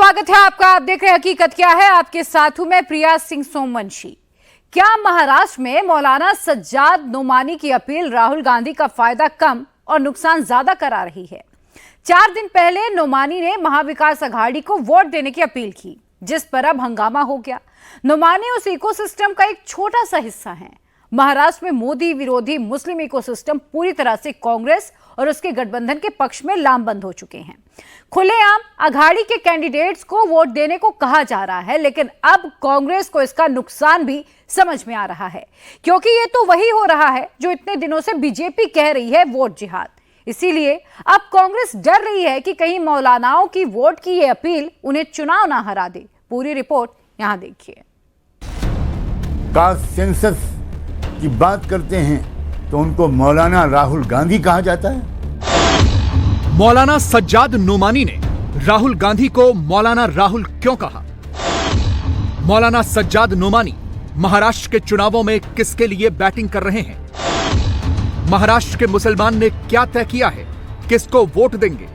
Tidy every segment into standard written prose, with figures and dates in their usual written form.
स्वागत है आपका। आप देख रहे हैं हकीकत क्या है। आपके साथ हूं मैं प्रिया सिंह सोमवंशी। क्या महाराष्ट्र में मौलाना सज्जाद नोमानी की अपील राहुल गांधी का फायदा कम और नुकसान ज्यादा करा रही है? 4 दिन पहले नोमानी ने महाविकास अघाड़ी को वोट देने की अपील की, जिस पर अब हंगामा हो गया। नोमानी उस इकोसिस्टम का एक छोटा सा हिस्सा है। महाराष्ट्र में मोदी विरोधी मुस्लिम इकोसिस्टम पूरी तरह से कांग्रेस और उसके गठबंधन के पक्ष में लामबंद हो चुके हैं। खुलेआम अघाड़ी के कैंडिडेट्स को वोट देने को कहा जा रहा है, लेकिन अब कांग्रेस को इसका नुकसान भी समझ में आ रहा है, क्योंकि ये तो वही हो रहा है जो इतने दिनों से बीजेपी कह रही है, वोट जिहाद। इसीलिए अब कांग्रेस डर रही है कि कहीं मौलानाओं की वोट की ये अपील उन्हें चुनाव ना हरा दे। पूरी रिपोर्ट यहां देखिए। कास्ट सेंसस की बात करते हैं तो उनको मौलाना राहुल गांधी कहा जाता है। मौलाना सज्जाद नोमानी ने राहुल गांधी को मौलाना राहुल क्यों कहा? मौलाना सज्जाद नोमानी महाराष्ट्र के चुनावों में किसके लिए बैटिंग कर रहे हैं? महाराष्ट्र के मुसलमान ने क्या तय किया है, किसको वोट देंगे?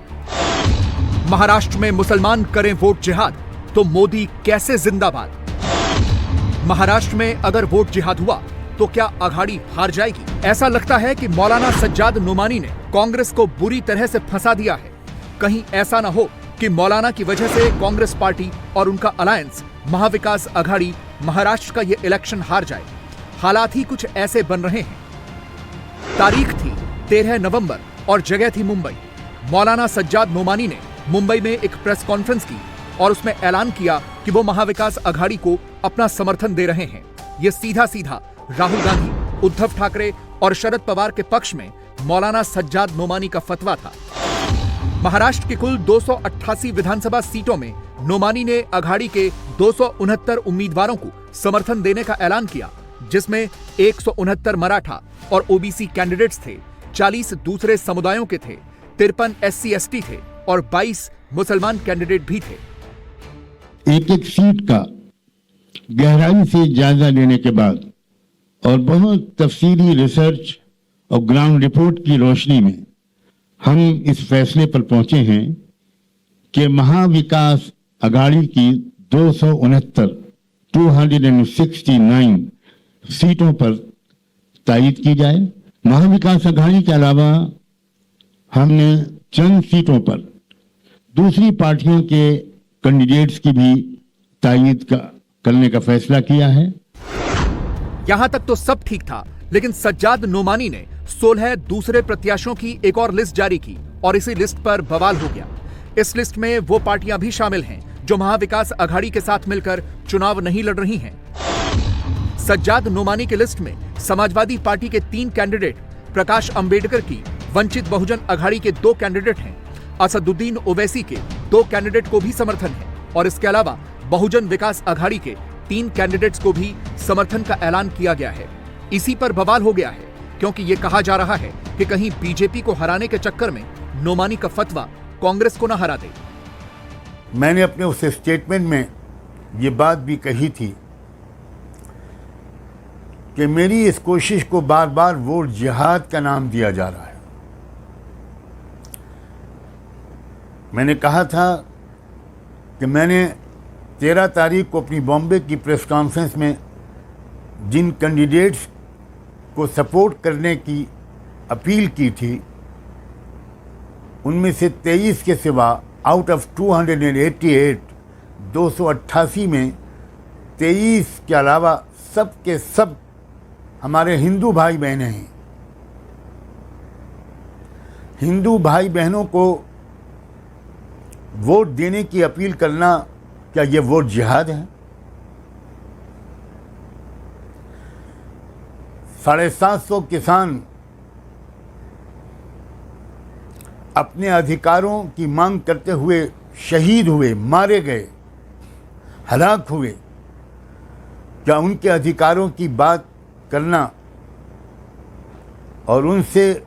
महाराष्ट्र में मुसलमान करें वोट जिहाद तो मोदी कैसे जिंदाबाद? महाराष्ट्र में अगर वोट जिहाद हुआ तो क्या अघाड़ी हार जाएगी? ऐसा लगता है कि मौलाना सज्जाद नोमानी ने कांग्रेस को बुरी तरह से फंसा दिया है। कहीं ऐसा ना हो कि मौलाना की वजह से कांग्रेस पार्टी और उनका अलायंस महाविकास अघाड़ी महाराष्ट्र का ये इलेक्शन हार जाए। हालात ही कुछ ऐसे बन रहे हैं। तारीख थी 13 नवंबर और जगह थी मुंबई। मौलाना सज्जाद नोमानी ने मुंबई में एक प्रेस कॉन्फ्रेंस की और उसमें ऐलान किया कि वो महाविकास अघाड़ी को अपना समर्थन दे रहे हैं। ये सीधा सीधा राहुल गांधी, उद्धव ठाकरे और शरद पवार के पक्ष में मौलाना सज्जाद नोमानी का फतवा था। महाराष्ट्र की कुल 288 विधानसभा सीटों में नोमानी ने अघाड़ी के 269 उम्मीदवारों को समर्थन देने का ऐलान किया, जिसमें 169 मराठा और ओबीसी कैंडिडेट्स थे, 40 दूसरे समुदायों के थे, 53 SC/ST थे और 22 मुसलमान कैंडिडेट भी थे। एक एक सीट का गहराई से जायजा लेने के बाद और बहुत तफसीली रिसर्च और ग्राउंड रिपोर्ट की रोशनी में हम इस फैसले पर पहुंचे हैं कि महाविकास अघाड़ी की 269 सीटों पर तायीद की जाए। महाविकास अघाड़ी के अलावा हमने चंद सीटों पर दूसरी पार्टियों के कैंडिडेट्स की भी तायीद करने का फैसला किया है। यहां तक तो सब ठीक था, लेकिन सज्जाद नोमानी ने 16 दूसरे प्रत्याशियों की एक और लिस्ट जारी की और इसी लिस्ट पर बवाल हो गया। इस लिस्ट में वो पार्टियां भी शामिल हैं जो महाविकास अघाड़ी के साथ मिलकर चुनाव नहीं लड़ रही हैं। सज्जाद नोमानी की लिस्ट में समाजवादी पार्टी के 3 कैंडिडेट, प्रकाश अंबेडकर की वंचित बहुजन अघाड़ी के 2 कैंडिडेट हैं, असदुद्दीन ओवैसी के 2 कैंडिडेट को भी समर्थन है और इसके अलावा बहुजन विकास अघाड़ी के 3 कैंडिडेट्स को भी समर्थन का ऐलान किया गया है। इसी पर बवाल हो गया है, क्योंकि यह कहा जा रहा है कि कहीं बीजेपी को हराने के चक्कर में नोमानी का फतवा कांग्रेस को न हरा दे। मैंने अपने उस स्टेटमेंट में ये बात भी कही थी कि मेरी इस कोशिश को बार बार वोट जिहाद का नाम दिया जा रहा है। मैंने कहा था कि मैंने 13 तारीख को अपनी बॉम्बे की प्रेस कॉन्फ्रेंस में जिन कैंडिडेट्स को सपोर्ट करने की अपील की थी, उनमें से 23 के सिवा आउट ऑफ 288 288 में 23 के अलावा सब के सब हमारे हिंदू भाई बहनें हैं। हिंदू भाई बहनों को वोट देने की अपील करना, क्या ये वोट जिहाद है? 750 किसान अपने अधिकारों की मांग करते हुए शहीद हुए, मारे गए, हलाक हुए। क्या उनके अधिकारों की बात करना और उनसे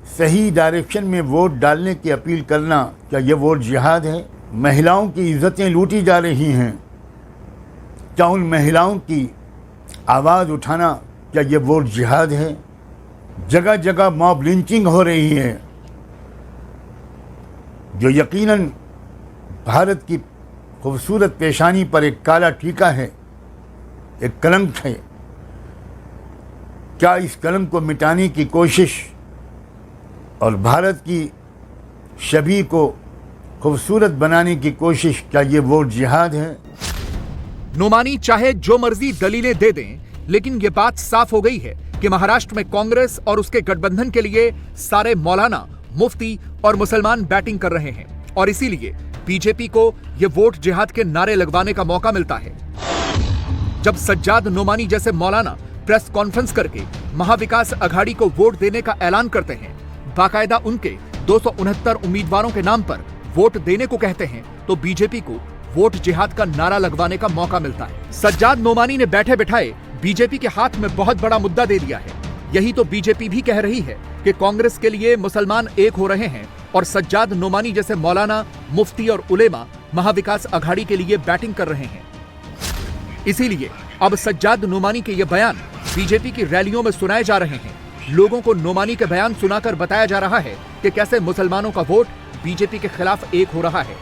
सही डायरेक्शन में वोट डालने की अपील करना, क्या ये वोट जिहाद है? महिलाओं की इज्जतें लूटी जा रही हैं, क्या उन महिलाओं की आवाज़ उठाना, क्या ये वोट जिहाद है? जगह जगह मॉब लिंचिंग हो रही है, जो यकीनन भारत की खूबसूरत पेशानी पर एक काला टीका है, एक कलंक है। क्या इस कलंक को मिटाने की कोशिश और भारत की छवि को खूबसूरत बनाने की कोशिश, क्या ये वोट जिहाद है? नोमानी चाहे जो मर्जी दलीलें दे दें, लेकिन ये बात साफ हो गई है कि महाराष्ट्र में कांग्रेस और उसके गठबंधन के लिए सारे मौलाना, मुफ्ती और मुसलमान बैटिंग कर रहे हैं और इसीलिए बीजेपी को यह वोट जिहाद के नारे लगवाने का मौका मिलता है। जब सज्जाद नोमानी जैसे मौलाना प्रेस कॉन्फ्रेंस करके महाविकास अघाड़ी को वोट देने का ऐलान करते हैं, बाकायदा उनके 269 उम्मीदवारों के नाम पर वोट देने को कहते हैं, तो बीजेपी को वोट जिहाद का नारा लगवाने का मौका मिलता है। सज्जाद नोमानी ने बैठे बिठाए बीजेपी के हाथ में बहुत बड़ा मुद्दा दे दिया है। यही तो बीजेपी भी कह रही है कि कांग्रेस के लिए मुसलमान एक हो रहे हैं और सज्जाद नोमानी जैसे मौलाना, मुफ्ती और उलेमा महाविकास अघाड़ी के लिए बैटिंग कर रहे हैं। इसीलिए अब सज्जाद नोमानी के ये बयान बीजेपी की रैलियों में सुनाए जा रहे हैं। लोगों को नोमानी के बयान सुनाकर बताया जा रहा है कि कैसे मुसलमानों का वोट बीजेपी के खिलाफ एक हो रहा है।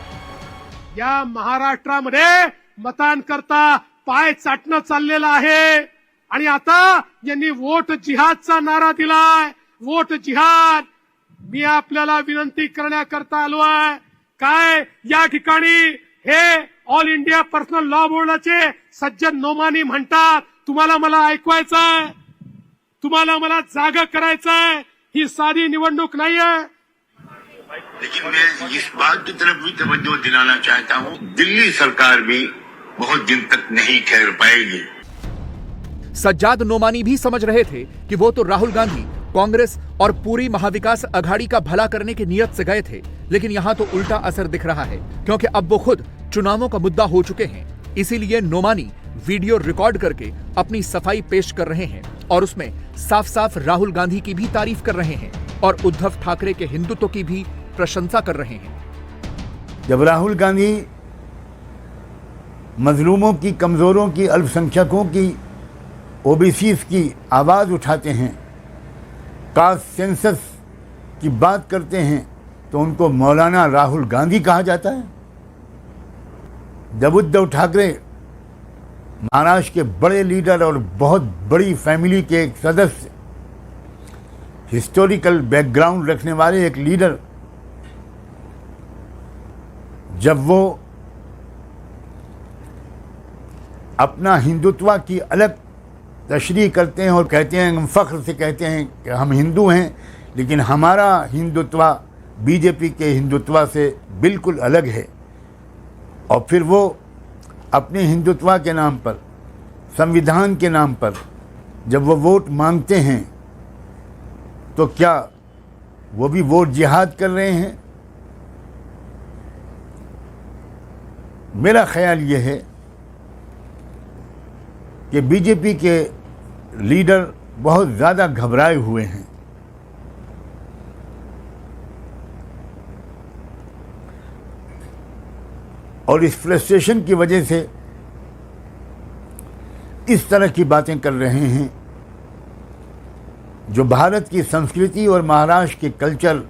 या महाराष्ट्रामध्ये मतांकरता पाय चाटणं चाललेलं आहे आणि आता यांनी वोट जिहादचा नारा दिलाय। वोट जिहाद, मी आपल्याला विनंती करण्याकरता आलो आहे। काय या ठिकाणी हे ऑल इंडिया पर्सनल लॉ बोर्डाचे सज्जद नोमानी म्हणतात, तुम्हाला मला ऐकवायचंय, तुम्हाला मला जागा करायचंय, ही साधी निवडणूक नाहीये। लेकिन मैं इस बात की तरफ भी तवज्जो दिलाना चाहता हूँ, दिल्ली सरकार भी बहुत दिन तक नहीं ठहर पाएगी। सज्जाद नोमानी भी समझ रहे थे कि वो तो राहुल गांधी, कांग्रेस और पूरी महाविकास अघाड़ी का भला करने की नीयत से गए थे, लेकिन यहाँ तो उल्टा असर दिख रहा है, क्योंकि अब वो खुद चुनावों का मुद्दा हो चुके हैं। इसीलिए नोमानी वीडियो रिकॉर्ड करके अपनी सफाई पेश कर रहे हैं और उसमें साफ साफ राहुल गांधी की भी तारीफ कर रहे हैं और उद्धव ठाकरे के हिंदुत्व की भी प्रशंसा कर रहे हैं। जब राहुल गांधी मजलूमों की, कमजोरों की, अल्पसंख्यकों की, ओबीसीज की आवाज उठाते हैं, कास्ट सेंसस की बात करते हैं, तो उनको मौलाना राहुल गांधी कहा जाता है। जब उद्धव ठाकरे महाराष्ट्र के बड़े लीडर और बहुत बड़ी फैमिली के एक सदस्य, हिस्टोरिकल बैकग्राउंड रखने वाले एक लीडर, जब वो अपना हिंदुत्व की अलग तशरीह करते हैं और कहते हैं, हम फख्र से कहते हैं कि हम हिंदू हैं, लेकिन हमारा हिंदुत्व बीजेपी के हिंदुत्व से बिल्कुल अलग है, और फिर वो अपने हिंदुत्व के नाम पर, संविधान के नाम पर जब वो वोट मांगते हैं, तो क्या वो भी वोट जिहाद कर रहे हैं? मेरा ख्याल ये है कि बीजेपी के लीडर बहुत ज़्यादा घबराए हुए हैं। और इस फ्रस्ट्रेशन की वजह से इस तरह की बातें कर रहे हैं जो भारत की संस्कृति और महाराष्ट्र के कल्चर,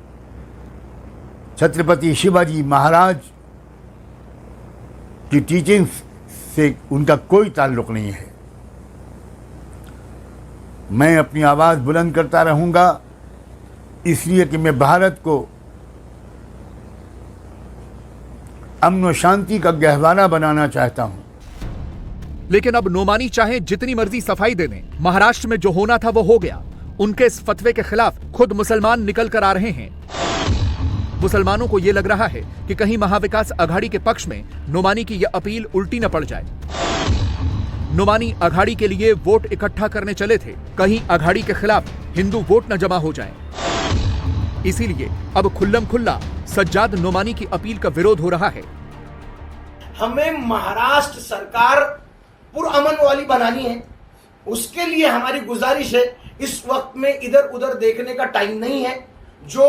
छत्रपति शिवाजी महाराज की टीचिंग्स से उनका कोई ताल्लुक नहीं है। मैं अपनी आवाज़ बुलंद करता रहूँगा, इसलिए कि मैं भारत को अमन और शांति का गहवारा बनाना चाहता हूँ। लेकिन अब नोमानी चाहे जितनी मर्जी सफाई दे दें, महाराष्ट्र में जो होना था वो हो गया। उनके इस फतवे के खिलाफ खुद मुसलमान निकल कर आ रहे हैं। मुसलमानों को यह लग रहा है कि कहीं महाविकास अघाड़ी के पक्ष में नोमानी की यह अपील उल्टी न पड़ जाए। नोमानी अघाड़ी के लिए वोट इकट्ठा करने चले थे, कहीं अघाड़ी के खिलाफ हिंदू वोट न जमा हो जाए। इसीलिए अब खुल्लम खुल्ला सज्जाद नोमानी की अपील का विरोध हो रहा है। हमें महाराष्ट्र सरकार पुरअमन वाली बनानी है, उसके लिए हमारी गुजारिश है, इस वक्त में इधर उधर देखने का टाइम नहीं है। जो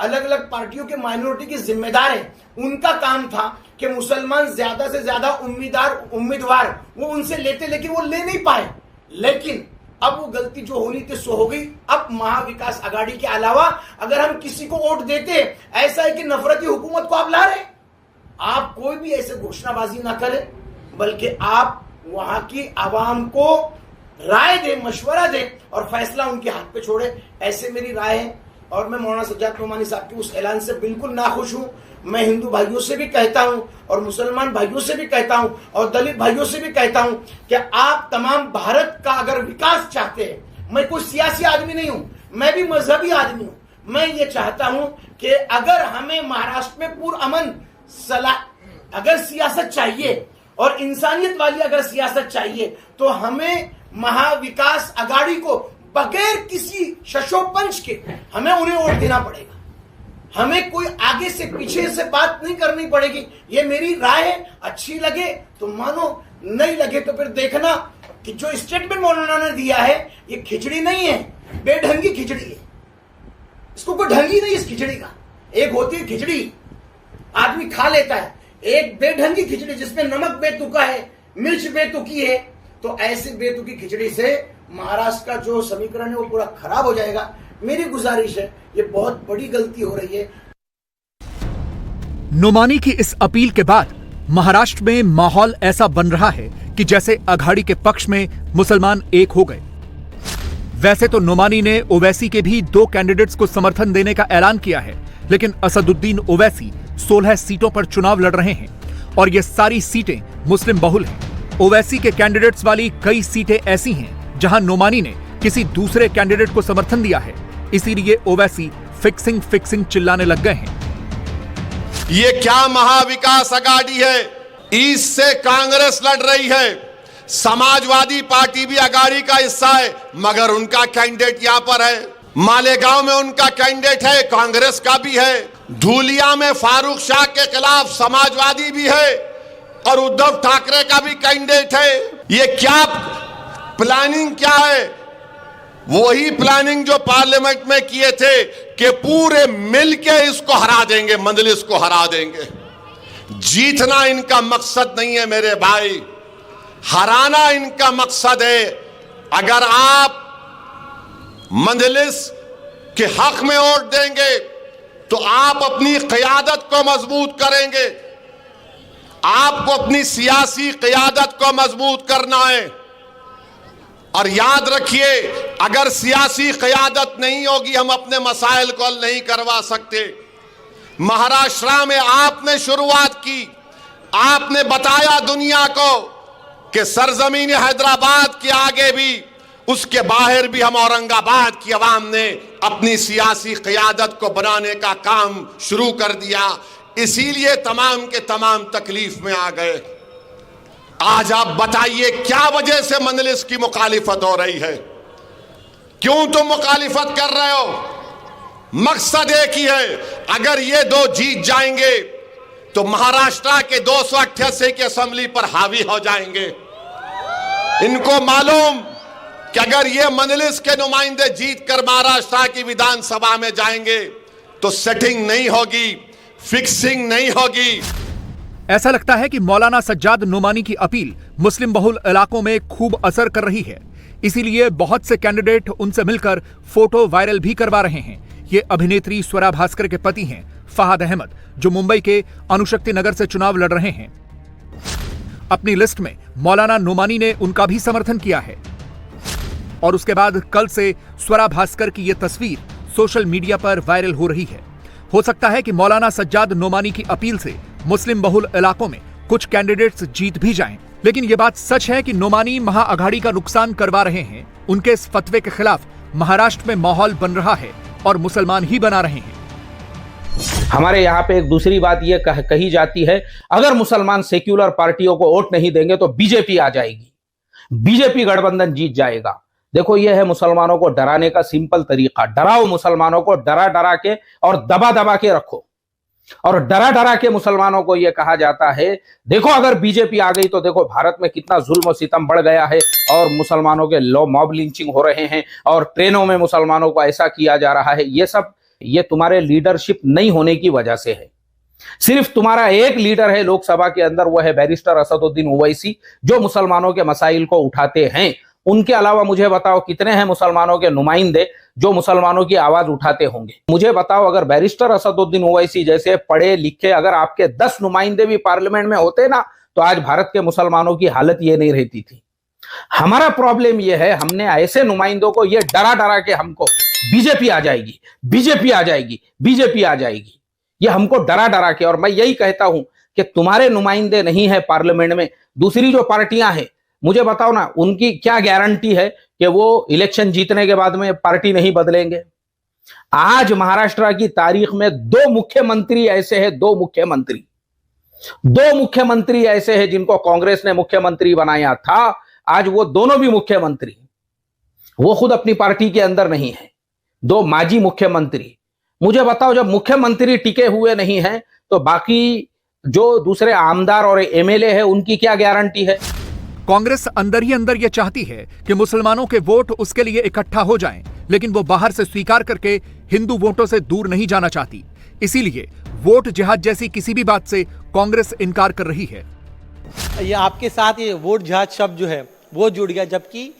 अलग अलग पार्टियों के माइनॉरिटी के जिम्मेदार हैं, उनका काम था कि मुसलमान ज्यादा से ज्यादा उम्मीदवार वो उनसे लेते, लेकिन वो ले नहीं पाए। लेकिन अब वो गलती जो होनी थी सो हो गई। अब महाविकास अघाड़ी के अलावा अगर हम किसी को वोट देते, ऐसा है कि नफरती हुकूमत को आप ला रहे, आप कोई भी ऐसे घोषणाबाजी ना करे, बल्कि आप वहां की आवाम को राय दे, मशवरा दे और फैसला उनके हाथ पे छोड़े। ऐसे मेरी राय है। और मैं मौलाना सज्जाद नोमानी साहब के उस ऐलान से बिल्कुल नाखुश हूं। मैं हिंदू भाइयों से भी कहता हूं और मुसलमान भाइयों से भी कहता हूं और दलित भाइयों से भी कहता हूं कि आप तमाम भारत का अगर विकास चाहते हैं, मैं कोई सियासी आदमी नहीं हूं, मैं भी मजहबी आदमी हूं। मैं ये चाहता हूं कि अगर हमें महाराष्ट्र में पुरअमन अगर सियासत चाहिए और इंसानियत वाली अगर सियासत चाहिए, तो हमें महाविकास आघाड़ी को बगैर किसी शशोपंच के हमें उन्हें वोट देना पड़ेगा। हमें कोई आगे से पीछे से बात नहीं करनी पड़ेगी। ये मेरी राय है। अच्छी लगे तो मानो, नहीं लगे तो फिर देखना कि जो स्टेटमेंट मौलाना ने दिया है ये खिचड़ी नहीं है, बेढंगी खिचड़ी है। इसको कोई ढंगी नहीं इस खिचड़ी का। एक होती है खिचड़ी आदमी खा लेता है, एक बेढंगी खिचड़ी जिसमें नमक बेतुका है, मिर्च बेतुकी है। तो ऐसे बेतुकी खिचड़ी से महाराष्ट्र का जो समीकरण है वो पूरा खराब हो जाएगा। मेरी गुजारिश है, ये बहुत बड़ी गलती हो रही है। नोमानी की इस अपील के बाद महाराष्ट्र में माहौल ऐसा बन रहा है कि जैसे अघाड़ी के पक्ष में मुसलमान एक हो गए। वैसे तो नोमानी ने ओवैसी के भी 2 कैंडिडेट्स को समर्थन देने का ऐलान किया है, लेकिन असदुद्दीन ओवैसी 16 सीटों पर चुनाव लड़ रहे हैं और ये सारी सीटें मुस्लिम बहुल हैं। ओवैसी के कैंडिडेट्स वाली कई सीटें ऐसी हैं जहां नोमानी ने किसी दूसरे कैंडिडेट को समर्थन दिया है, इसीलिए ओवैसी फिक्सिंग चिल्लाने लग गए हैं। ये क्या महाविकास आघाड़ी है? ईस्ट से कांग्रेस लड़ रही है, समाजवादी पार्टी भी आघाड़ी का हिस्सा है, मगर उनका कैंडिडेट यहां पर है। मालेगांव में उनका कैंडिडेट है, कांग्रेस का भी है। धूलिया में फारूक शाह के खिलाफ समाजवादी भी है और उद्धव ठाकरे का भी कैंडिडेट है। ये क्या प्लानिंग क्या है? वही प्लानिंग जो पार्लियामेंट में किए थे कि पूरे मिलके इसको हरा देंगे, मंजलिस को हरा देंगे। जीतना इनका मकसद नहीं है मेरे भाई, हराना इनका मकसद है। अगर आप मंजलिस के हक में वोट देंगे तो आप अपनी क़यादत को मजबूत करेंगे। आपको अपनी सियासी क़यादत को मजबूत करना है। और याद रखिए, अगर सियासी क़यादत नहीं होगी हम अपने मसाइल को हल नहीं करवा सकते। महाराष्ट्र में आपने शुरुआत की, आपने बताया दुनिया को कि सरजमीन हैदराबाद के आगे भी, उसके बाहर भी हम औरंगाबाद की आवाम ने अपनी सियासी क़यादत को बनाने का काम शुरू कर दिया। इसीलिए तमाम के तमाम तकलीफ में आ गए। आज आप बताइए क्या वजह से मंजलिस की मुखालिफत हो रही है? क्यों तुम मुखालिफत कर रहे हो? मकसद एक ही है, अगर ये 2 जीत जाएंगे तो महाराष्ट्र के 288 की असेंबली पर हावी हो जाएंगे। इनको मालूम कि अगर ये मंजलिस के नुमाइंदे जीत कर महाराष्ट्र की विधानसभा में जाएंगे तो सेटिंग नहीं होगी, फिक्सिंग नहीं होगी। ऐसा लगता है कि मौलाना सज्जाद नोमानी की अपील मुस्लिम बहुल इलाकों में खूब असर कर रही है, इसीलिए बहुत से कैंडिडेट उनसे मिलकर फोटो वायरल भी करवा रहे हैं। ये अभिनेत्री स्वरा भास्कर के पति हैं फहाद अहमद, जो मुंबई के अनुशक्ति नगर से चुनाव लड़ रहे हैं। अपनी लिस्ट में मौलाना नोमानी ने उनका भी समर्थन किया है और उसके बाद कल से स्वरा भास्कर की यह तस्वीर सोशल मीडिया पर वायरल हो रही है। हो सकता है कि मौलाना सज्जाद नोमानी की अपील से मुस्लिम बहुल इलाकों में कुछ कैंडिडेट्स जीत भी जाएं, लेकिन यह बात सच है कि नोमानी महाअघाड़ी का नुकसान करवा रहे हैं। उनके इस फतवे के खिलाफ महाराष्ट्र में माहौल बन रहा है और मुसलमान ही बना रहे हैं। हमारे यहाँ पे एक दूसरी बात ये कही जाती है, अगर मुसलमान सेक्युलर पार्टियों को वोट नहीं देंगे तो बीजेपी आ जाएगी, बीजेपी गठबंधन जीत जाएगा। देखो, यह है मुसलमानों को डराने का सिंपल तरीका। डराओ मुसलमानों को, डरा डरा के और दबा दबा के रखो। और डरा डरा के मुसलमानों को यह कहा जाता है, देखो अगर बीजेपी आ गई तो देखो भारत में कितना जुल्म और सितम बढ़ गया है और मुसलमानों के मॉब लिंचिंग हो रहे हैं और ट्रेनों में मुसलमानों को ऐसा किया जा रहा है। ये सब ये तुम्हारे लीडरशिप नहीं होने की वजह से है। सिर्फ तुम्हारा एक लीडर है लोकसभा के अंदर, वो है बैरिस्टर असदुद्दीन ओवैसी, जो मुसलमानों के मसाइल को उठाते हैं। उनके अलावा मुझे बताओ कितने हैं मुसलमानों के नुमाइंदे जो मुसलमानों की आवाज उठाते होंगे। मुझे बताओ, अगर बैरिस्टर असदुद्दीन ओवैसी जैसे पढ़े लिखे अगर आपके 10 नुमाइंदे भी पार्लियामेंट में होते ना, तो आज भारत के मुसलमानों की हालत ये नहीं रहती थी। हमारा प्रॉब्लम ये है, हमने ऐसे नुमाइंदों को ये डरा डरा के हमको बीजेपी आ जाएगी, बीजेपी आ जाएगी, बीजेपी आ जाएगी, ये हमको डरा डरा के। और मैं यही कहता हूं कि तुम्हारे नुमाइंदे नहीं है पार्लियामेंट में, दूसरी जो पार्टियां हैं, मुझे बताओ ना, उनकी क्या गारंटी है कि वो इलेक्शन जीतने के बाद में पार्टी नहीं बदलेंगे। आज महाराष्ट्र की तारीख में 2 मुख्यमंत्री ऐसे हैं, 2 मुख्यमंत्री ऐसे हैं जिनको कांग्रेस ने मुख्यमंत्री बनाया था। आज वो दोनों भी मुख्यमंत्री, वो खुद अपनी पार्टी के अंदर नहीं है, 2 माजी मुख्यमंत्री। मुझे बताओ, जब मुख्यमंत्री टिके हुए नहीं हैं तो बाकी जो दूसरे आमदार और एमएलए है उनकी क्या गारंटी है। कांग्रेस अंदर ही अंदर यह चाहती है कि मुसलमानों के वोट उसके लिए इकट्ठा हो जाएं, लेकिन वो बाहर से स्वीकार करके हिंदू वोटों से दूर नहीं जाना चाहती। इसीलिए वोट जिहाद जैसी किसी भी बात से कांग्रेस इनकार कर रही है। ये आपके साथ ये वोट जिहाद शब्द जो है वो जुड़ गया, जबकि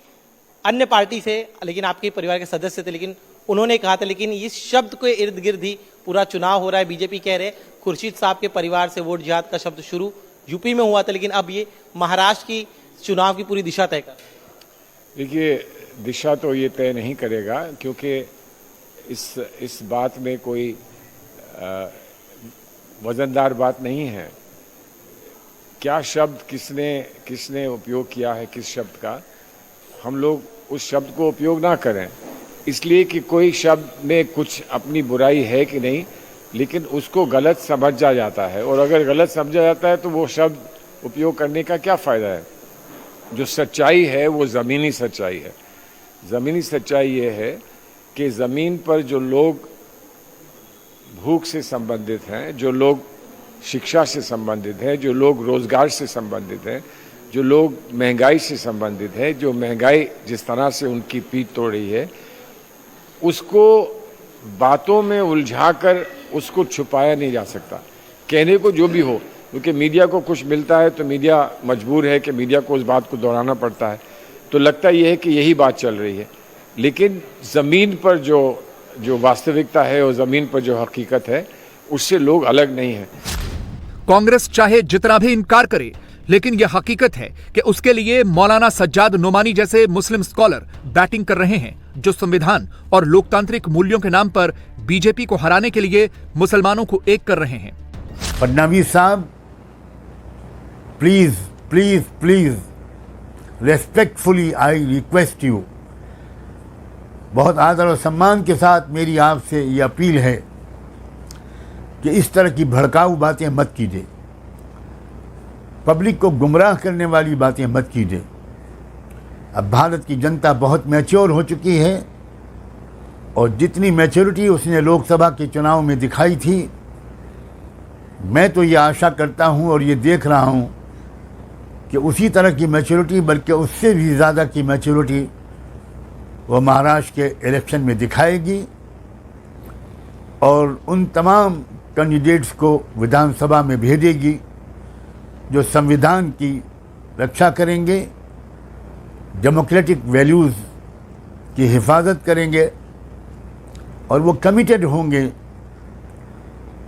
अन्य पार्टी से, लेकिन आपके परिवार के सदस्य थे, लेकिन उन्होंने कहा था, लेकिन इस शब्द के इर्द गिर्द ही पूरा चुनाव हो रहा है। बीजेपी कह रहे खुर्शीद साहब के परिवार से वोट जिहाद का शब्द शुरू यूपी में हुआ था, लेकिन अब ये महाराष्ट्र की चुनाव की पूरी दिशा तय कर। देखिए, दिशा तो ये तय नहीं करेगा, क्योंकि इस बात में कोई वजनदार बात नहीं है। क्या शब्द किसने उपयोग किया है, किस शब्द का, हम लोग उस शब्द को उपयोग ना करें, इसलिए कि कोई शब्द में कुछ अपनी बुराई है कि नहीं, लेकिन उसको गलत समझा जाता है, और अगर गलत समझा जाता है तो वो शब्द उपयोग करने का क्या फ़ायदा है। जो सच्चाई है वो ज़मीनी सच्चाई है। ज़मीनी सच्चाई ये है कि ज़मीन पर जो लोग भूख से संबंधित हैं, जो लोग शिक्षा से संबंधित हैं, जो लोग रोज़गार से संबंधित हैं, जो लोग महंगाई से संबंधित है, जो महंगाई जिस तरह से उनकी पीठ तोड़ रही है, उसको बातों में उलझाकर उसको छुपाया नहीं जा सकता। कहने को जो भी हो, क्योंकि मीडिया को कुछ मिलता है तो मीडिया मजबूर है कि मीडिया को उस बात को दोहराना पड़ता है, तो लगता यह है कि यही बात चल रही है, लेकिन ज़मीन पर जो वास्तविकता है और ज़मीन पर जो हकीकत है उससे लोग अलग नहीं हैं। कांग्रेस चाहे जितना भी इनकार करे, लेकिन यह हकीकत है कि उसके लिए मौलाना सज्जाद नोमानी जैसे मुस्लिम स्कॉलर बैटिंग कर रहे हैं, जो संविधान और लोकतांत्रिक मूल्यों के नाम पर बीजेपी को हराने के लिए मुसलमानों को एक कर रहे हैं। फडणवीस साहब, please please please respectfully I request you, बहुत आदर और सम्मान के साथ मेरी आपसे ये अपील है कि इस तरह की भड़काऊ बातें मत कीजिए, पब्लिक को गुमराह करने वाली बातें मत कीजिए। अब भारत की जनता बहुत मैच्योर हो चुकी है, और जितनी मैच्योरिटी उसने लोकसभा के चुनाव में दिखाई थी, मैं तो ये आशा करता हूँ और ये देख रहा हूँ कि उसी तरह की मैच्योरिटी, बल्कि उससे भी ज़्यादा की मैच्योरिटी वो महाराष्ट्र के इलेक्शन में दिखाएगी, और उन तमाम कैंडिडेट्स को विधानसभा में भेजेगी जो संविधान की रक्षा करेंगे, डेमोक्रेटिक वैल्यूज़ की हिफाजत करेंगे, और वो कमिटेड होंगे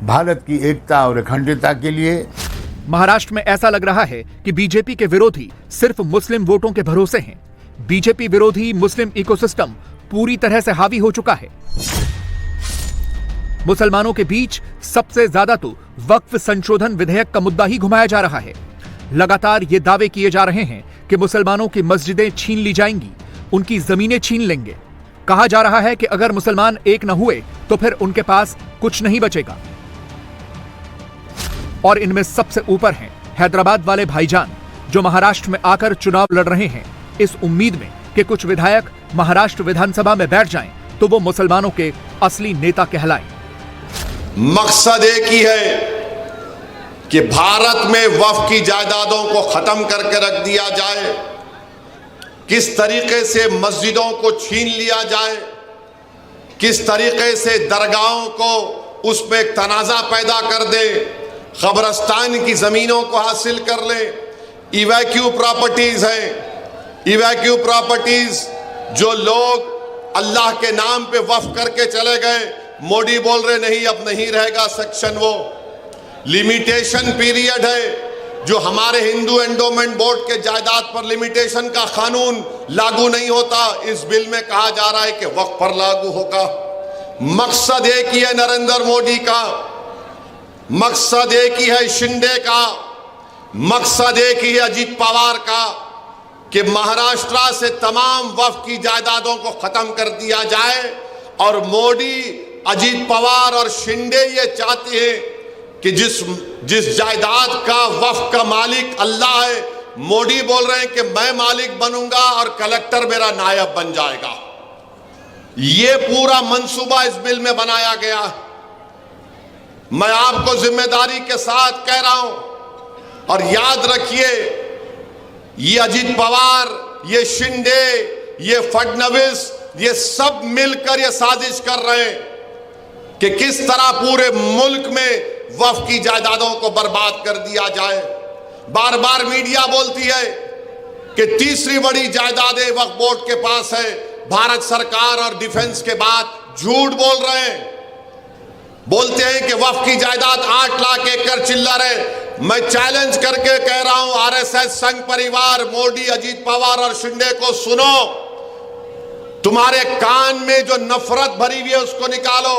भारत की एकता और अखंडता के लिए। महाराष्ट्र में ऐसा लग रहा है कि बीजेपी के विरोधी सिर्फ मुस्लिम वोटों के भरोसे हैं। बीजेपी विरोधी मुस्लिम इकोसिस्टम पूरी तरह से हावी हो चुका है। मुसलमानों के बीच सबसे ज्यादा तो वक्फ संशोधन विधेयक का मुद्दा ही घुमाया जा रहा है। लगातार ये दावे किए जा रहे हैं कि मुसलमानों की मस्जिदें छीन ली जाएंगी, उनकी जमीनें छीन लेंगे। कहा जा रहा है कि अगर मुसलमान एक न हुए तो फिर उनके पास कुछ नहीं बचेगा। और इनमें सबसे ऊपर हैं हैदराबाद वाले भाईजान, जो महाराष्ट्र में आकर चुनाव लड़ रहे हैं इस उम्मीद में कि कुछ विधायक महाराष्ट्र विधानसभा में बैठ जाएं तो वो मुसलमानों के असली नेता कहलाएं। मकसद एक ही है कि भारत में वक्फ की जायदादों को खत्म करके रख दिया जाए, किस तरीके से मस्जिदों को छीन लिया जाए, किस तरीके से दरगाहों को उसमें एक तनाज़ा पैदा कर दे, कब्रिस्तान की ज़मीनों को हासिल कर ले। इवैक्यू प्रॉपर्टीज़ हैं, इवैक्यू प्रॉपर्टीज़ जो लोग अल्लाह के नाम पे वफ करके चले गए। मोदी बोल रहे नहीं, अब नहीं रहेगा सेक्शन, वो लिमिटेशन पीरियड है जो हमारे हिंदू एंडोमेंट बोर्ड के जायदाद पर लिमिटेशन का कानून लागू नहीं होता। इस बिल में कहा जा रहा है कि वक्फ पर लागू होगा। मकसद एक ही है नरेंद्र मोदी का, मकसद एक ही है शिंदे का, मकसद एक ही है अजीत पवार का कि महाराष्ट्र से तमाम वक्फ की जायदादों को खत्म कर दिया जाए। और मोदी, अजीत पवार और शिंदे ये चाहते हैं कि जिस जायदाद का वक्फ का मालिक अल्लाह है, मोदी बोल रहे हैं कि मैं मालिक बनूंगा और कलेक्टर मेरा नायब बन जाएगा। ये पूरा मंसूबा इस बिल में बनाया गया। मैं आपको जिम्मेदारी के साथ कह रहा हूं, और याद रखिए, ये अजीत पवार, ये शिंदे, ये फडणवीस, ये सब मिलकर ये साजिश कर रहे हैं कि किस तरह पूरे मुल्क में वक्फ की जायदादों को बर्बाद कर दिया जाए। बार बार मीडिया बोलती है कि तीसरी बड़ी जायदादें वक्फ बोर्ड के पास है, भारत सरकार और डिफेंस के बाद। झूठ बोल रहे हैं। बोलते हैं कि वक्फ की जायदाद 8 लाख एकड़ चिल्लर है। मैं चैलेंज करके कह रहा हूं, आरएसएस, संघ परिवार, मोदी, अजीत पवार और शिंदे को सुनो। तुम्हारे कान में जो नफरत भरी हुई है उसको निकालो।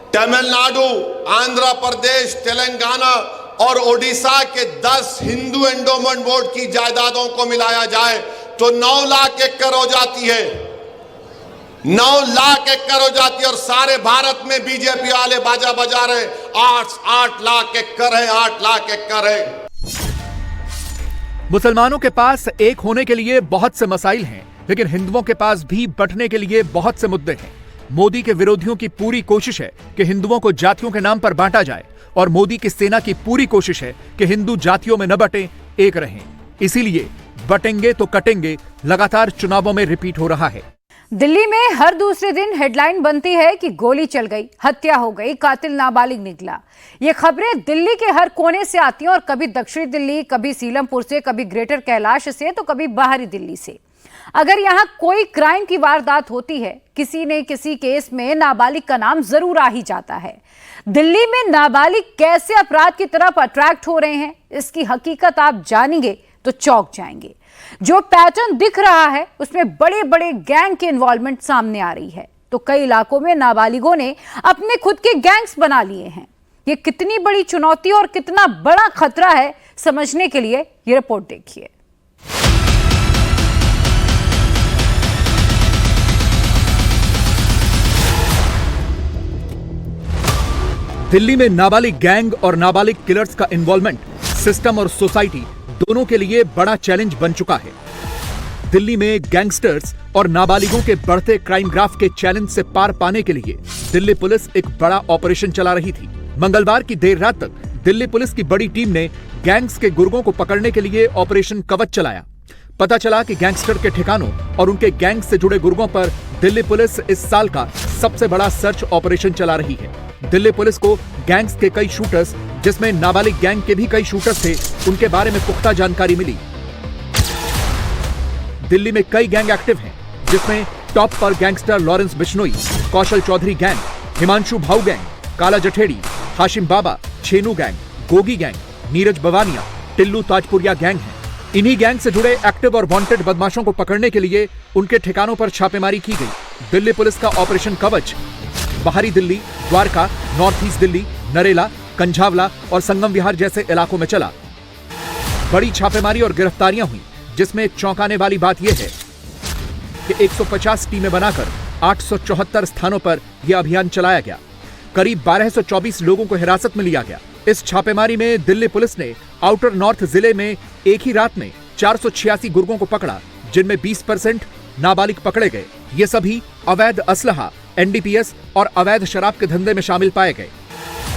तमिलनाडु, आंध्र प्रदेश, तेलंगाना और ओडिशा के 10 हिंदू एंडोमेंट बोर्ड की जायदादों को मिलाया जाए तो 9 लाख एकड़ हो जाती है। 9 लाख एकड़ हो जाती है। और सारे भारत में बीजेपी वाले बाजा बजा रहे 8 लाख एकड़ है, 8 लाख एकड़ है। मुसलमानों के पास एक होने के लिए बहुत से मसाइल हैं, लेकिन हिंदुओं के पास भी बंटने के लिए बहुत से मुद्दे हैं। मोदी के विरोधियों की पूरी कोशिश है कि हिंदुओं को जातियों के नाम पर बांटा जाए, और मोदी की सेना की पूरी कोशिश है कि हिंदू जातियों में न बटें, एक रहें। इसीलिए बटेंगे तो कटेंगे लगातार चुनावों में रिपीट हो रहा है। दिल्ली में हर दूसरे दिन हेडलाइन बनती है कि गोली चल गई, हत्या हो गई, कातिल नाबालिग निकला। ये खबरें दिल्ली के हर कोने से आती हैं, और कभी दक्षिणी दिल्ली, कभी सीलमपुर से, कभी ग्रेटर कैलाश से, तो कभी बाहरी दिल्ली से। अगर यहाँ कोई क्राइम की वारदात होती है, किसी न किसी केस में नाबालिग का नाम जरूर आ ही जाता है। दिल्ली में नाबालिग कैसे अपराध की तरफ अट्रैक्ट हो रहे हैं, इसकी हकीकत आप जानेंगे तो चौंक जाएंगे। जो पैटर्न दिख रहा है उसमें बड़े बड़े गैंग की इन्वॉल्वमेंट सामने आ रही है। तो कई इलाकों में नाबालिगों ने अपने खुद के गैंग्स बना लिए हैं। ये कितनी बड़ी चुनौती और कितना बड़ा खतरा है, समझने के लिए ये रिपोर्ट देखिए। दिल्ली में नाबालिग गैंग और नाबालिग किलर्स का इन्वॉल्वमेंट सिस्टम और सोसाइटी दोनों के लिए बड़ा चैलेंज बन चुका है। दिल्ली में गैंगस्टर्स और नाबालिगों के बढ़ते क्राइम ग्राफ के चैलेंज से पार पाने के लिए दिल्ली पुलिस एक बड़ा ऑपरेशन चला रही थी। मंगलवार की देर रात तक दिल्ली पुलिस की बड़ी टीम ने गैंग्स के गुर्गों को पकड़ने के लिए ऑपरेशन कवच चलाया। पता चला कि गैंगस्टर के ठिकानों और उनके गैंग से जुड़े गुर्गों पर दिल्ली पुलिस इस साल का सबसे बड़ा सर्च ऑपरेशन चला रही है। दिल्ली पुलिस को गैंग्स के कई शूटर्स, जिसमें नाबालिग गैंग के भी कई शूटर्स थे, उनके बारे में पुख्ता जानकारी मिली। दिल्ली में कई गैंग एक्टिव हैं, जिसमें टॉप पर gangster Lawrence Bishnoi, Kaushal Chaudhary gang, Himanshu Bhau gang, Kala Jathedi, Hashim Baba, Chhenu gang, Gogi gang, Neeraj Bawania, Tillu Tajpuria gang हैं। इन्हीं गैंग से जुड़े एक्टिव और वांटेड बदमाशों को पकड़ने के लिए उनके ठिकानों पर छापेमारी की गई। दिल्ली पुलिस का ऑपरेशन कवच बाहरी दिल्ली, द्वारका, नॉर्थ ईस्ट दिल्ली, नरेला, कंझावला और संगम विहार जैसे इलाकों में चला। बड़ी छापेमारी और गिरफ्तारियां हुई, जिसमें एक चौंकाने वाली बात यह है कि 150 टीमें बनाकर 874 स्थानों पर यह अभियान चलाया गया। करीब 1224 लोगों को हिरासत में लिया गया। इस छापेमारी में दिल्ली पुलिस ने आउटर नॉर्थ जिले में एक ही रात में 486 गुर्गों को पकड़ा, जिनमें 20% नाबालिग पकड़े गए। ये सभी अवैध असलहा, एनडीपीएस और अवैध शराब के धंधे में शामिल पाए गए।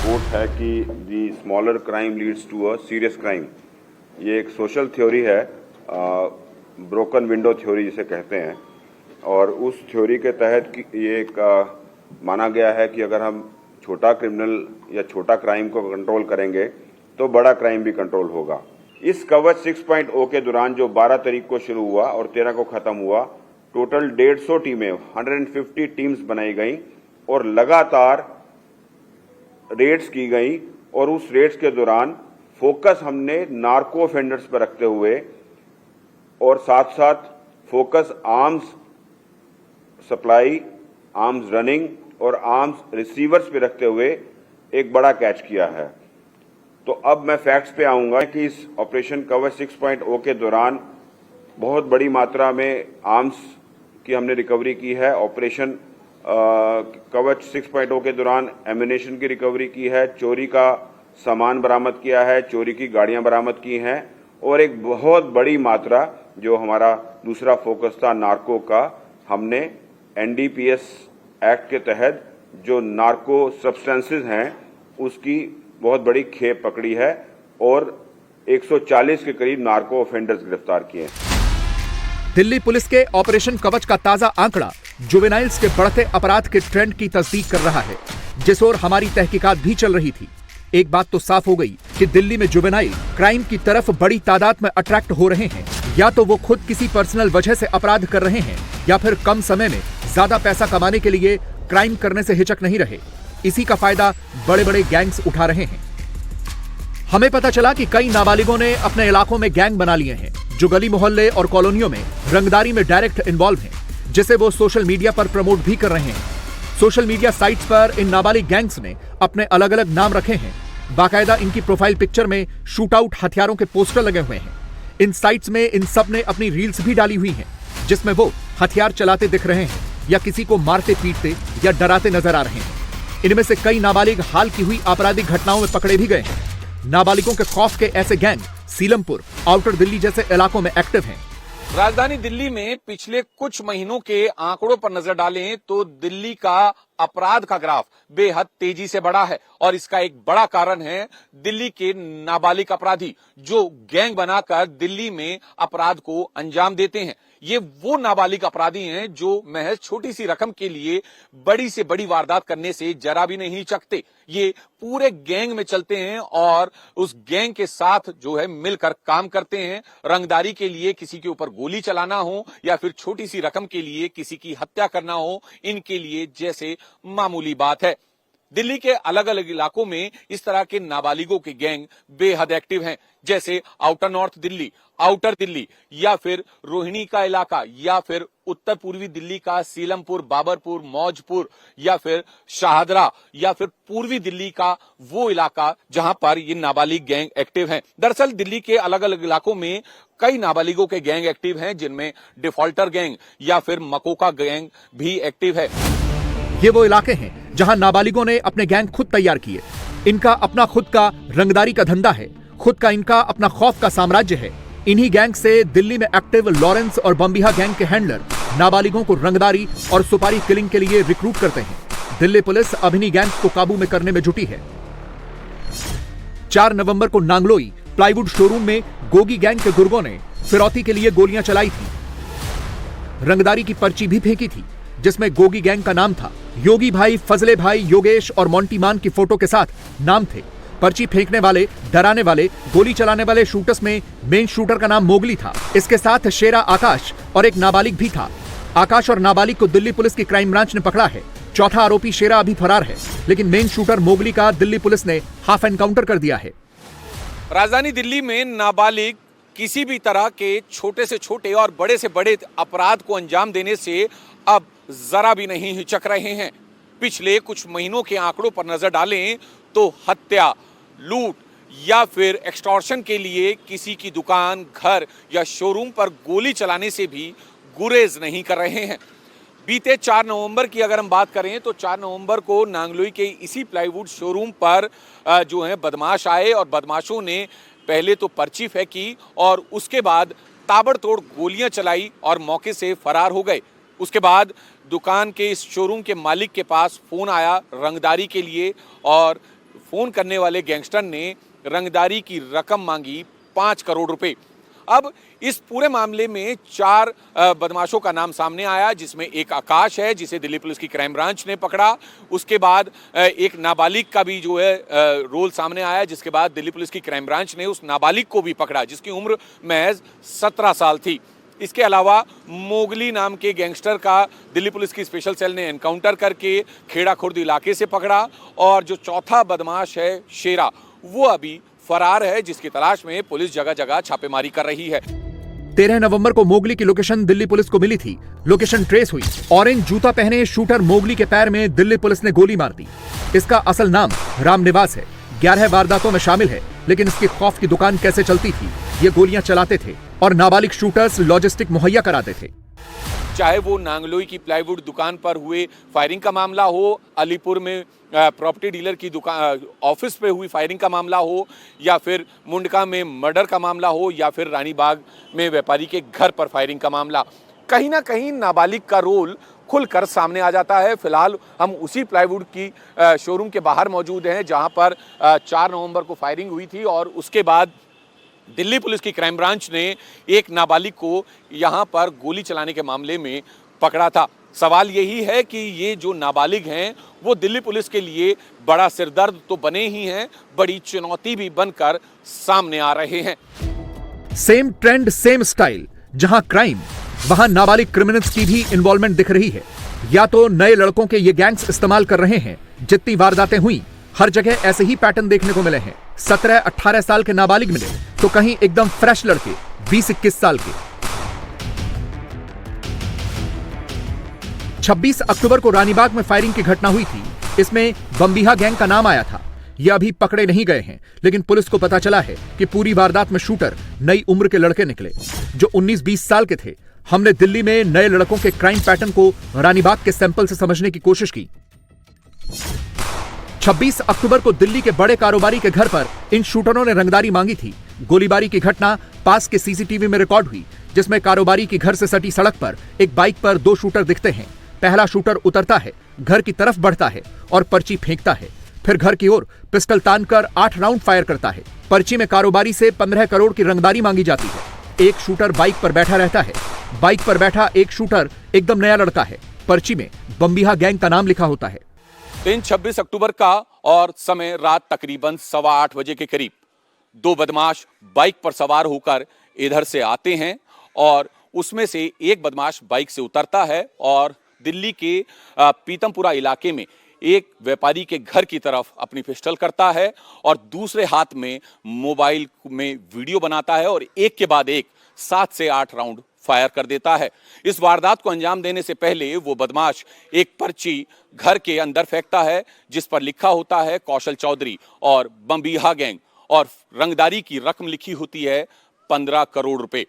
कोट है कि the smaller crime leads to a serious crime. ये एक सोशल थ्योरी है, ब्रोकन विंडो थ्योरी जिसे कहते हैं, और उस थ्योरी के तहत ये एक माना गया है कि अगर हम छोटा क्रिमिनल या छोटा क्राइम को कंट्रोल करेंगे तो बड़ा क्राइम भी कंट्रोल होगा। इस कवच 6.0 के दौरान जो 12 तारीख को शुरू हुआ और 13 को खत्म हुआ, टोटल 150 टीमें 150 टीम्स बनाई गई और लगातार रेड्स की गई और उस रेड्स के दौरान फोकस हमने नार्को ऑफेंडर्स पर रखते हुए और साथ साथ focus arms supply, arms running और आर्म्स रिसीवर्स पे रखते हुए एक बड़ा कैच किया है। तो अब मैं फैक्ट्स पे आऊंगा कि इस ऑपरेशन कवच 6.0 के दौरान बहुत बड़ी मात्रा में आर्म्स की हमने रिकवरी की है। ऑपरेशन कवच 6.0 के दौरान एम्यूनेशन की रिकवरी की है, चोरी का सामान बरामद किया है, चोरी की गाड़ियां बरामद की हैं और एक बहुत बड़ी मात्रा जो हमारा दूसरा फोकस था नार्को का, हमने एनडीपीएस एक्ट के तहत जो नार्को सब्सटेंसेस हैं उसकी बहुत बड़ी खेप पकड़ी है और 140 के करीब नार्को ऑफेंडर्स गिरफ्तार किए हैं। दिल्ली पुलिस के ऑपरेशन कवच का ताजा आंकड़ा जुवेनाइल्स के बढ़ते अपराध के ट्रेंड की तस्दीक कर रहा है, जिस ओर हमारी तहकीकात भी चल रही थी। एक बात तो साफ हो गई कि दिल्ली में जुवेनाइल क्राइम की तरफ बड़ी तादाद में अट्रैक्ट हो रहे हैं। या तो वो खुद किसी पर्सनल वजह से अपराध कर रहे हैं या फिर कम समय में ज्यादा पैसा कमाने के लिए क्राइम करने से हिचक नहीं रहे। इसी का फायदा बड़े बड़े गैंग्स उठा रहे हैं। हमें पता चला कि कई नाबालिगों ने अपने इलाकों में गैंग बना लिए हैं, जो गली मोहल्ले और कॉलोनियों में रंगदारी में डायरेक्ट इन्वॉल्व हैं, जिसे वो सोशल मीडिया पर प्रमोट भी कर रहे हैं। सोशल मीडिया साइट्स पर इन नाबालिग गैंग्स ने अपने अलग अलग नाम रखे हैं। बाकायदा इनकी प्रोफाइल पिक्चर में शूट आउट हथियारों के पोस्टर लगे हुए हैं। इन साइट्स में इन सब ने अपनी रील्स भी डाली हुई हैं, जिसमें वो हथियार चलाते दिख रहे हैं या किसी को मारते पीटते या डराते नजर आ रहे हैं। इनमें से कई नाबालिग हाल की हुई आपराधिक घटनाओं में पकड़े भी गए हैं। नाबालिगों के खौफ के ऐसे गैंग सीलमपुर, आउटर दिल्ली जैसे इलाकों में एक्टिव हैं। राजधानी दिल्ली में पिछले कुछ महीनों के आंकड़ों पर नजर डालें तो दिल्ली का अपराध का ग्राफ बेहद तेजी से बढ़ा है और इसका एक बड़ा कारण है दिल्ली के नाबालिग अपराधी जो गैंग बनाकर दिल्ली में अपराध को अंजाम देते हैं। ये वो नाबालिग अपराधी हैं जो महज छोटी सी रकम के लिए बड़ी से बड़ी वारदात करने से जरा भी नहीं हिचकते। ये पूरे गैंग में चलते हैं और उस गैंग के साथ जो है मिलकर काम करते हैं। रंगदारी के लिए किसी के ऊपर गोली चलाना हो या फिर छोटी सी रकम के लिए किसी की हत्या करना हो, इनके लिए जैसे मामूली बात है। दिल्ली के अलग अलग इलाकों में इस तरह के नाबालिगों के गैंग बेहद एक्टिव हैं, जैसे outer north Delhi, outer Delhi या फिर रोहिणी का इलाका या फिर उत्तर पूर्वी दिल्ली का सीलमपुर, बाबरपुर, मौजपुर या फिर शाहदरा या फिर पूर्वी दिल्ली का वो इलाका जहां पर ये नाबालिग गैंग एक्टिव हैं। दरअसल दिल्ली के अलग अलग इलाकों में कई नाबालिगों के गैंग एक्टिव हैं, जिनमें डिफॉल्टर गैंग या फिर मकोका गैंग भी एक्टिव है। ये वो इलाके हैं जहां नाबालिगों ने अपने गैंग खुद तैयार किए। इनका अपना खुद का रंगदारी का धंधा है, खुद का इनका अपना खौफ का साम्राज्य है। इन्हीं गैंग से दिल्ली में एक्टिव लॉरेंस और बम्बिहा गैंग के हैंडलर नाबालिगों को रंगदारी और सुपारी किलिंग के लिए रिक्रूट करते हैं। दिल्ली पुलिस अब इन्हीं गैंग्स को काबू में करने में जुटी है। 4 नवंबर को नांगलोई प्लाईवुड शोरूम में गोगी गैंग के गुर्गों ने फिरौती के लिए गोलियां चलाई थी। रंगदारी की पर्ची भी फेंकी थी, जिसमें गोगी गैंग का नाम था। योगी भाई, फजले भाई, योगेश और मोंटी मान की फोटो के साथ नाम थे। पर्ची फेंकने वाले, डराने वाले, गोली चलाने वाले शूटर्स में मेन शूटर का नाम मोगली था। इसके साथ शेरा आकाश और एक नाबालिग भी था। आकाश और नाबालिग को दिल्ली पुलिस की क्राइम ब्रांच ने पकड़ा है। चौथा आरोपी शेरा अभी फरार है, लेकिन मेन शूटर मोगली का दिल्ली पुलिस ने हाफ एनकाउंटर कर दिया है। राजधानी दिल्ली में नाबालिग किसी भी तरह के छोटे से छोटे और बड़े से बड़े अपराध को अंजाम देने से अब जरा भी नहीं हिचक रहे हैं। पिछले कुछ महीनों के आंकड़ों पर नजर डालें तो हत्या, लूट या फिर एक्सटॉर्शन के लिए किसी की दुकान, घर या शोरूम पर गोली चलाने से भी गुरेज नहीं कर रहे हैं। बीते 4 नवंबर की अगर हम बात करें तो 4 नवंबर को नांगलोई के इसी प्लाईवुड शोरूम पर जो है बदमाश आए और बदमाशों ने पहले तो पर्ची फेंकी और उसके बाद ताबड़तोड़ गोलियां चलाई और मौके से फरार हो गए। उसके बाद दुकान के इस शोरूम के मालिक के पास फोन आया रंगदारी के लिए और फोन करने वाले गैंगस्टर ने रंगदारी की रकम मांगी 5 करोड़ रुपए। अब इस पूरे मामले में 4 बदमाशों का नाम सामने आया, जिसमें एक आकाश है जिसे दिल्ली पुलिस की क्राइम ब्रांच ने पकड़ा। उसके बाद एक नाबालिग का भी जो है रोल सामने आया, जिसके बाद दिल्ली पुलिस की क्राइम ब्रांच ने उस नाबालिग को भी पकड़ा जिसकी उम्र महज 17 साल थी। इसके अलावा मोगली नाम के गैंगस्टर का दिल्ली पुलिस की स्पेशल सेल ने एनकाउंटर करके खेड़ा खुर्द इलाके से पकड़ा, और जो चौथा बदमाश है शेरा, वो अभी फरार है, जिसकी तलाश में पुलिस जगह जगह छापेमारी कर रही है। 13 नवंबर को मोगली की लोकेशन दिल्ली पुलिस को मिली थी। लोकेशन ट्रेस हुई। ऑरेंज जूता पहने शूटर मोगली के पैर में दिल्ली पुलिस ने गोली मार दी। इसका असल नाम रामनिवास है। 11 वारदातों में शामिल है, लेकिन इसकी खौफ की दुकान कैसे चलती थी, ये गोलियां चलाते थे और नाबालिग शूटर्स लॉजिस्टिक मुहैया कराते थे। चाहे वो नांगलोई की प्लाईवुड दुकान पर हुए फायरिंग का मामला हो, अलीपुर में प्रॉपर्टी डीलर की दुकान ऑफिस पे हुई फायरिंग का मामला हो, या फिर मुंडका में मर्डर का मामला हो, या फिर रानीबाग में व्यापारी के घर पर फायरिंग का मामला, कहीं ना कहीं नाबालिग का रोल खुलकर सामने आ जाता है। फिलहाल हम उसी प्लाईवुड की शोरूम के बाहर मौजूद हैं, जहां पर 4 नवंबर को फायरिंग हुई थी, और उसके बाद दिल्ली पुलिस की क्राइम ब्रांच ने एक नाबालिग को यहां पर गोली चलाने के मामले में पकड़ा था। सवाल यही है कि ये जो नाबालिग हैं वो दिल्ली पुलिस के लिए बड़ा सिरदर्द तो बने ही हैं, बड़ी चुनौती भी बनकर सामने आ रहे हैं। सेम ट्रेंड सेम स्टाइल, जहां क्राइम वहां नाबालिग क्रिमिनल्स की भी इन्वॉल्वमेंट दिख रही है। या तो नए लड़कों के ये गैंग्स इस्तेमाल कर रहे हैं। जितनी वारदातें हुई हर जगह ऐसे ही पैटर्न देखने को मिले हैं। 17-18 साल के नाबालिग मिले तो कहीं एकदम फ्रेश लड़के 20-21 साल के। 26 अक्टूबर को रानीबाग में फायरिंग की घटना हुई थी। इसमें बम्बीहा गैंग का नाम आया था। ये अभी पकड़े नहीं गए हैं, लेकिन पुलिस को पता चला है कि पूरी वारदात में शूटर नई उम्र के लड़के निकले जो 19-20 साल के थे। हमने दिल्ली में नए लड़कों के क्राइम पैटर्न को रानीबाग के सैंपल से समझने की कोशिश की। 26 अक्टूबर को दिल्ली के बड़े कारोबारी के घर पर इन शूटरों ने रंगदारी मांगी थी। गोलीबारी की घटना पास के सीसीटीवी में रिकॉर्ड हुई, जिसमें कारोबारी की घर से सटी सड़क पर एक बाइक पर 2 शूटर दिखते हैं। पहला शूटर उतरता है, घर की तरफ बढ़ता है और पर्ची फेंकता है। फिर घर की ओर पिस्टल तानकर 8 राउंड फायर करता है। पर्ची में कारोबारी से 15 करोड़ की रंगदारी मांगी जाती है। एक शूटर बाइक पर बैठा रहता है। बाइक पर बैठा एक शूटर एकदम नया लड़का है। पर्ची में बम्बीहा गैंग का नाम लिखा होता है। दिन 26 अक्टूबर का और समय रात तकरीबन 8:15 बजे के करीब 2 बदमाश बाइक पर सवार होकर इधर से आते हैं, और उसमें से एक बदमाश बाइक से उतरता है और दिल्ली के पीतमपुरा इलाके में एक व्यापारी के घर की तरफ अपनी पिस्टल करता है और दूसरे हाथ में मोबाइल में वीडियो बनाता है, और एक के बाद एक 7 से 8 राउंड फायर कर देता है। इस वारदात को अंजाम देने से पहले वो बदमाश एक पर्ची घर के अंदर फेंकता है, जिस पर लिखा होता है कौशल चौधरी और बम्बीहा गैंग, और रंगदारी की रकम लिखी होती है 15 करोड़ रुपए।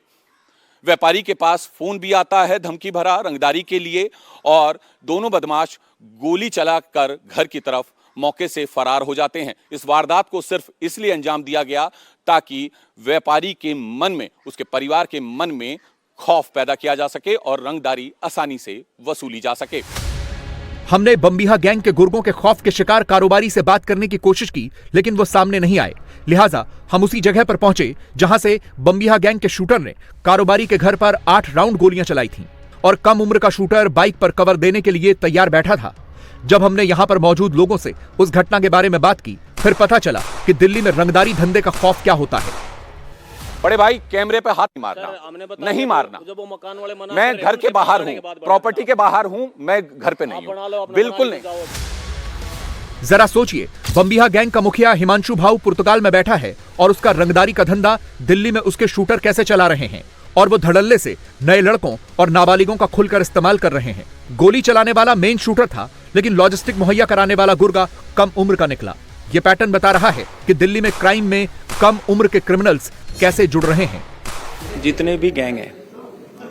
व्यापारी के पास फोन भी आता है धमकी भरा रंगदारी के लिए, और दोनों बदमाश गोली चलाकर घर की तरफ मौके से फरार हो जाते हैं। इस वारदात को सिर्फ इसलिए अंजाम दिया गया ताकि व्यापारी के मन में, उसके परिवार के मन में खौफ पैदा किया जा सके और रंगदारी आसानी से वसूली जा सके। हमने बम्बीहा गैंग के गुर्गों के खौफ के शिकार कारोबारी से बात करने की कोशिश की, लेकिन वो सामने नहीं आए। लिहाजा हम उसी जगह पर पहुंचे जहां से बम्बीहा गैंग के शूटर ने कारोबारी के घर पर 8 राउंड गोलियां चलाई थीं, और कम उम्र का शूटर बाइक पर कवर देने के लिए तैयार बैठा था। जब हमने यहां पर मौजूद लोगों से उस घटना के बारे में बात की, फिर पता चला कि दिल्ली में रंगदारी धंधे का खौफ क्या होता है। बड़े भाई, कैमरे पे हाथ नहीं मारना, नहीं मारना। जब वो मकान वाले मना मैं घर के बाहर हूँ, प्रॉपर्टी के बाहर हूँ, मैं घर पे नहीं हूँ, बिल्कुल नहीं। जरा सोचिए, बम्बीहा गैंग का मुखिया हिमांशु भाऊ पुर्तगाल में बैठा है और उसका रंगदारी का धंधा दिल्ली में उसके शूटर कैसे चला रहे हैं, और वो धड़ल्ले से नए लड़कों और नाबालिगों का खुलकर इस्तेमाल कर रहे हैं। गोली चलाने वाला मेन शूटर था, लेकिन लॉजिस्टिक मुहैया कराने वाला गुर्गा कम उम्र का निकला। ये पैटर्न बता रहा है कि दिल्ली में क्राइम में कम उम्र के क्रिमिनल्स कैसे जुड़ रहे हैं। जितने भी गैंग हैं,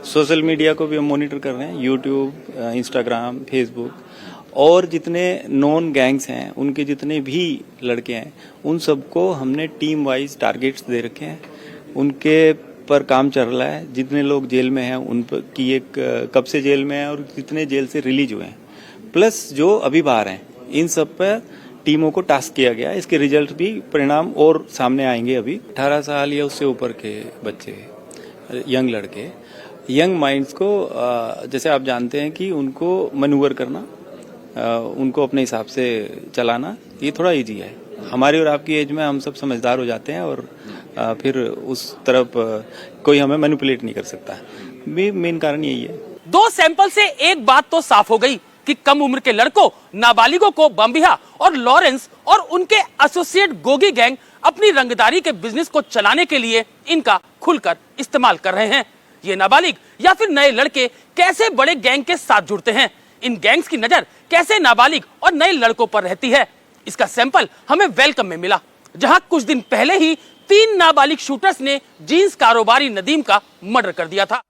सोशल मीडिया को भी हम मॉनिटर कर रहे हैं, यूट्यूब, इंस्टाग्राम, फेसबुक, और जितने नॉन गैंग्स हैं, उनके जितने भी लड़के हैं, उन सबको हमने टीम वाइज टारगेट्स दे रखे हैं। उनके पर काम चल रहा है। जितने लोग जेल में हैं उन पर की एक कब से जेल में है और कितने जेल से रिलीज हुए हैं, प्लस जो अभी बाहर हैं, इन सब पर टीमों को टास्क किया गया। इसके रिजल्ट भी, परिणाम और सामने आएंगे। अभी 18 साल या उससे ऊपर के बच्चे, यंग लड़के, यंग माइंड्स को जैसे आप जानते हैं कि उनको मैनूवर करना, उनको अपने हिसाब से चलाना, ये थोड़ा इजी है। हमारी और आपकी एज में हम सब समझदार हो जाते हैं और फिर उस तरफ कोई हमें मैनिपुलेट नहीं कर सकता। भी मेन कारण यही है। 2 सैंपल से एक बात तो साफ हो गई कि कम उम्र के लड़कों, नाबालिगों को बम्बिहा और लॉरेंस और उनके एसोसिएट गोगी गैंग अपनी रंगदारी के बिजनेस को चलाने के लिए इनका खुलकर इस्तेमाल कर रहे हैं। ये नाबालिग या फिर नए लड़के कैसे बड़े गैंग के साथ जुड़ते हैं, इन गैंग्स की नजर कैसे नाबालिग और नए लड़कों पर रहती है, इसका सैंपल हमें वेलकम में मिला, जहां कुछ दिन पहले ही 3 नाबालिग शूटर्स ने जींस कारोबारी नदीम का मर्डर कर दिया था।